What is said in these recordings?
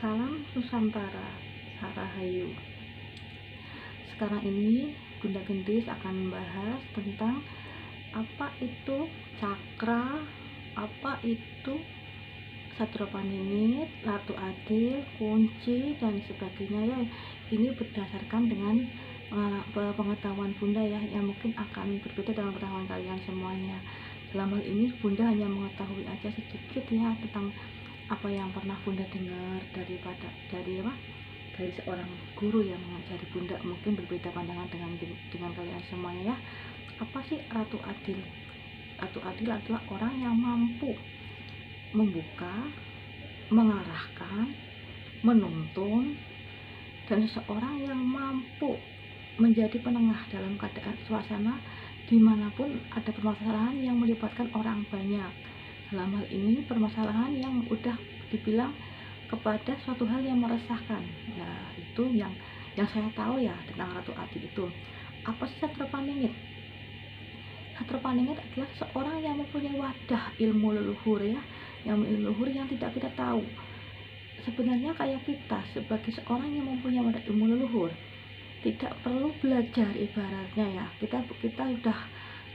Salam Nusantara, Sarahayu. Sekarang ini Bunda Gendis akan membahas tentang apa itu cakra, apa itu Satropaningit, Ratu Adil, kunci dan sebagainya ya. Ini berdasarkan dengan pengetahuan Bunda ya, yang mungkin akan berbeda dengan pengetahuan kalian semuanya. Dalam hal ini Bunda hanya mengetahui aja sedikit ya tentang apa yang pernah Bunda dengar dari seorang guru yang mengajari Bunda. Mungkin berbeda pandangan dengan kalian semuanya ya. Apa sih Ratu Adil? Ratu Adil adalah orang yang mampu membuka, mengarahkan, menuntun, dan seseorang yang mampu menjadi penengah dalam keadaan suasana dimanapun ada permasalahan yang melibatkan orang banyak. Dalam hal ini permasalahan yang udah dibilang kepada suatu hal yang meresahkan ya, itu yang saya tahu ya tentang Ratu Adil itu. Apa sih Satropaningit? Satropaningit adalah seorang yang mempunyai wadah ilmu leluhur ya, yang leluhur yang tidak kita tahu. Sebenarnya kayak kita sebagai seorang yang mempunyai wadah ilmu leluhur tidak perlu belajar, ibaratnya ya kita udah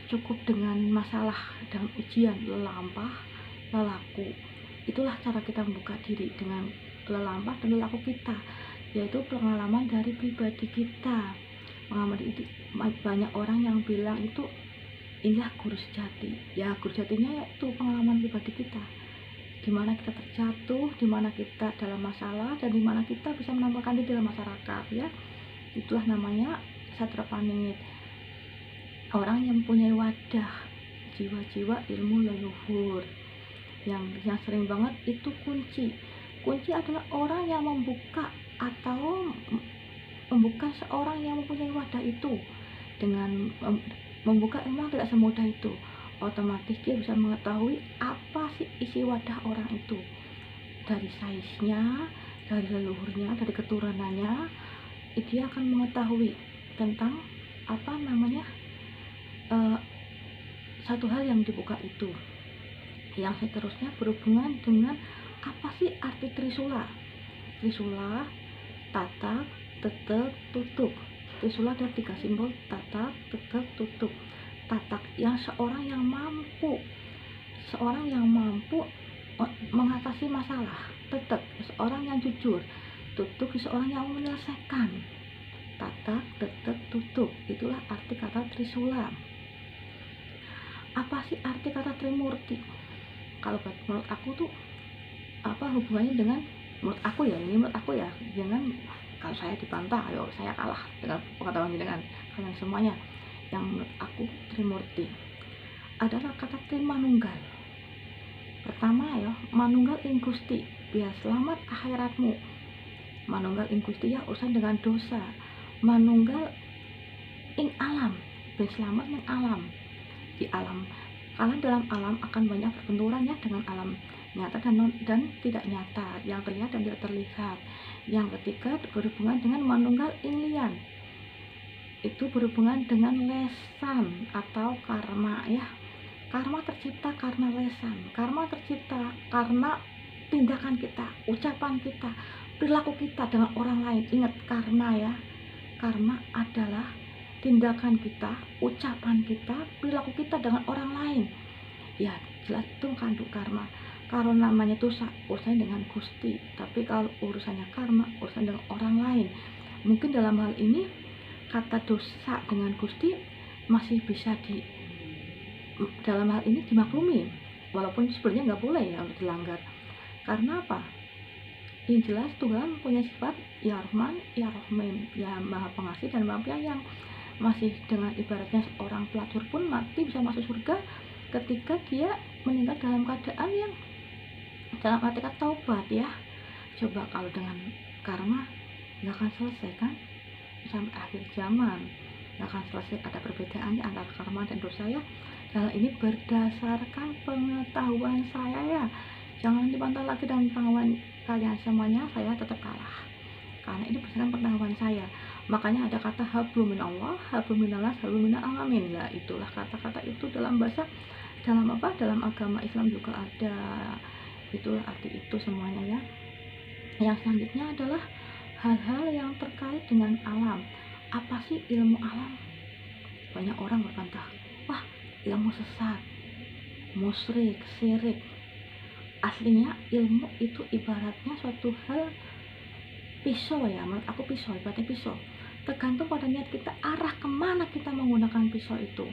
cukup dengan masalah dan ujian lelampah, lelaku. Itulah cara kita membuka diri dengan lelampah dan lelaku kita, yaitu pengalaman dari pribadi kita. Pengalaman itu banyak orang yang bilang itu inilah guru sejati ya. Guru sejatinya yaitu pengalaman pribadi kita, dimana kita terjatuh, dimana kita dalam masalah, dan dimana kita bisa menampilkan diri dalam masyarakat ya. Itulah namanya Satropaningit, orang yang mempunyai wadah jiwa-jiwa ilmu leluhur. Yang sering banget itu kunci adalah orang yang membuka atau membuka seorang yang mempunyai wadah itu. Dengan membuka memang tidak semudah itu, otomatis dia bisa mengetahui apa sih isi wadah orang itu, dari size-nya, dari leluhurnya, dari keturunannya. Dia akan mengetahui tentang satu hal yang dibuka itu. Yang seterusnya berhubungan dengan apa sih arti Trisula. Trisula, tatak, tetek, tutup. Trisula ada 3 simbol: tatak, tetek, tutup. Tatak yang seorang yang mampu mengatasi masalah. Tetek seorang yang jujur. Tutup seorang yang menyelesaikan. Tatak, tetek, tutup, itulah arti kata Trisula. Apa sih arti kata Trimurti? Kalau menurut aku tuh apa hubungannya dengan, menurut aku ya, jangan kalau saya dibantah, ayo saya kalah dengan pengetahuan dengan kalian semuanya. Yang menurut aku Trimurti adalah kata Trimanunggal. Pertama ya, manunggal ing Gusti, biar selamat akhiratmu. Manunggal ing Gusti ya urusan dengan dosa. Manunggal ing alam, biar selamat ning alam. Di alam, kalian dalam alam akan banyak berbenturan ya dengan alam nyata dan tidak nyata, yang terlihat dan tidak terlihat. Yang ketiga berhubungan dengan manunggal ing lian, itu berhubungan dengan lesan atau karma ya. Karma tercipta karena lesan, karma tercipta karena tindakan kita, ucapan kita, perilaku kita dengan orang lain. Ingat, karma ya, karma adalah tindakan kita, ucapan kita, perilaku kita dengan orang lain ya, jelas itu kandung karma. Kalau namanya dosa urusannya dengan Gusti, tapi kalau urusannya karma urusan dengan orang lain. Mungkin dalam hal ini kata dosa dengan Gusti masih bisa dalam hal ini dimaklumi, walaupun sebenarnya nggak boleh ya untuk dilanggar. Karena apa? Yang jelas Tuhan punya sifat ya Rahman, ya Rahim, ya Maha Pengasih dan Maha Penyayang. Masih dengan ibaratnya seorang pelacur pun mati bisa masuk surga ketika dia meninggal dalam keadaan yang dalam arti kata taubat ya. Coba kalau dengan karma nggak akan selesai kan sampai akhir zaman, nggak akan selesai. Ada perbedaannya antara karma dan dosa ya. Hal ini berdasarkan pengetahuan saya ya, jangan dibantah lagi dengan pengetahuan kalian semuanya. Saya tetap kalah karena ini berdasarkan pengetahuan saya. Makanya ada kata hablum minallah, hablum minallah, hablum minal alamin. Lah itulah kata-kata itu dalam agama Islam juga ada. Itulah arti itu semuanya ya. Yang selanjutnya adalah hal-hal yang terkait dengan alam. Apa sih ilmu alam? Banyak orang berbantah, wah ilmu sesat, musyrik, syirik. Aslinya ilmu itu ibaratnya suatu hal pisau ya, menurut aku pisau, ibaratnya pisau. Tergantung pada niat kita, arah kemana kita menggunakan pisau itu.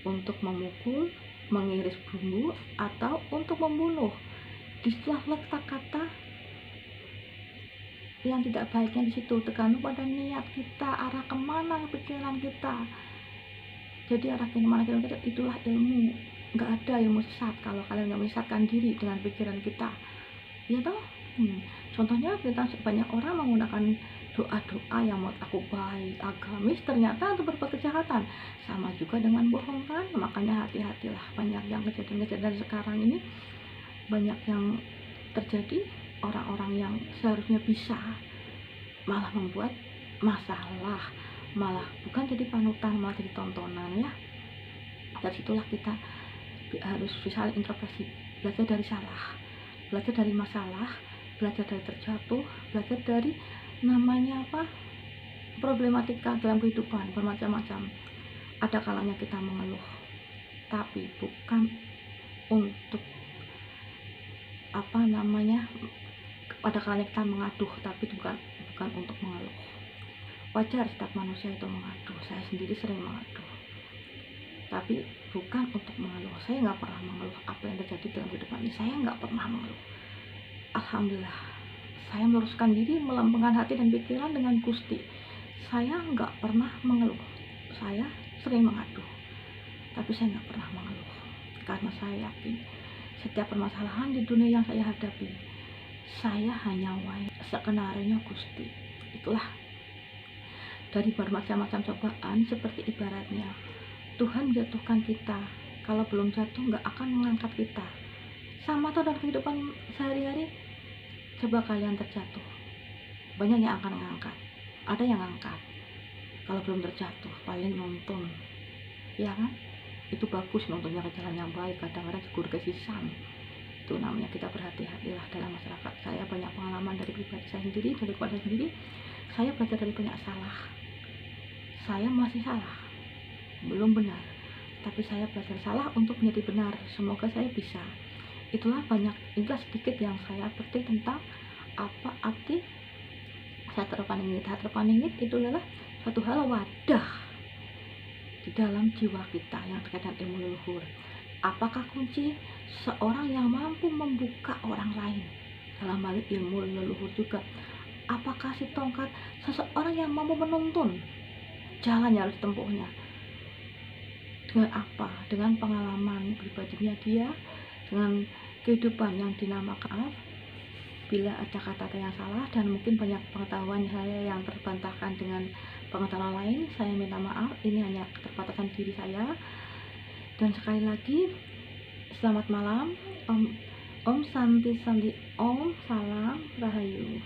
Untuk memukul, mengiris bumbu, atau untuk membunuh. Disitulah letak kata yang tidak baiknya di situ, tergantung pada niat kita, arah kemana pikiran kita. Jadi arah kemana kita, itulah ilmu. Nggak ada ilmu sesat kalau kalian nggak menyesatkan diri dengan pikiran kita, ya toh. Contohnya kita banyak orang menggunakan doa-doa yang menurut aku baik, agamis, ternyata untuk berbuat kejahatan. Sama juga dengan bohong kan, makanya hati-hatilah. Banyak yang kejadian-kejadian sekarang ini, banyak yang terjadi, orang-orang yang seharusnya bisa malah membuat masalah, malah bukan jadi panutan, malah jadi tontonan ya. Dari situlah kita harus bisa introspeksi, belajar dari salah, belajar dari masalah, belajar dari terjatuh, belajar dari namanya problematika dalam kehidupan bermacam-macam. Ada kalanya kita mengeluh, tapi bukan untuk ada kalanya kita mengaduh, tapi bukan untuk mengeluh. Wajar setiap manusia itu mengaduh, saya sendiri sering mengaduh, tapi bukan untuk mengeluh. Saya nggak pernah mengeluh apa yang terjadi dalam kehidupan ini, saya nggak pernah mengeluh. Alhamdulillah, saya meluruskan diri, melembutkan hati dan pikiran dengan Gusti. Saya nggak pernah mengeluh. Saya sering mengaduh, tapi saya nggak pernah mengeluh, karena saya yakin setiap permasalahan di dunia yang saya hadapi, saya hanya skenario Gusti. Itulah dari bermacam-macam cobaan, seperti ibaratnya Tuhan menjatuhkan kita, kalau belum jatuh nggak akan mengangkat kita. Sama tuh dalam kehidupan sehari-hari, coba kalian terjatuh, banyak yang akan mengangkat, ada yang angkat. Kalau belum terjatuh paling nonton, ya kan? Itu bagus nontonnya ke jalan yang baik, kadang-kadang jegur ke sisam. Itu namanya kita berhati-hatilah dalam masyarakat. Saya banyak pengalaman dari pribadi saya sendiri, dari keluarga sendiri. Saya belajar dari banyak salah, saya masih salah, belum benar, tapi saya belajar salah untuk menjadi benar. Semoga saya bisa. Itulah sedikit yang saya petik tentang apa arti Satrepaningit. Satrepaningit itu adalah suatu hal wadah di dalam jiwa kita yang terkait dengan ilmu leluhur. Apakah kunci seorang yang mampu membuka orang lain dalam hal ilmu leluhur juga? Apakah si tongkat seseorang yang mampu menuntun jalan yang harus ditempuhnya? Dengan apa? Dengan pengalaman pribadinya dia, dengan kehidupan yang dinamakan. Bila ada kata-kata yang salah dan mungkin banyak pengetahuan saya yang terbantahkan dengan pengetahuan lain, saya minta maaf. Ini hanya keterbatasan diri saya. Dan sekali lagi, selamat malam. Om Santi Santi, Om Salam Rahayu.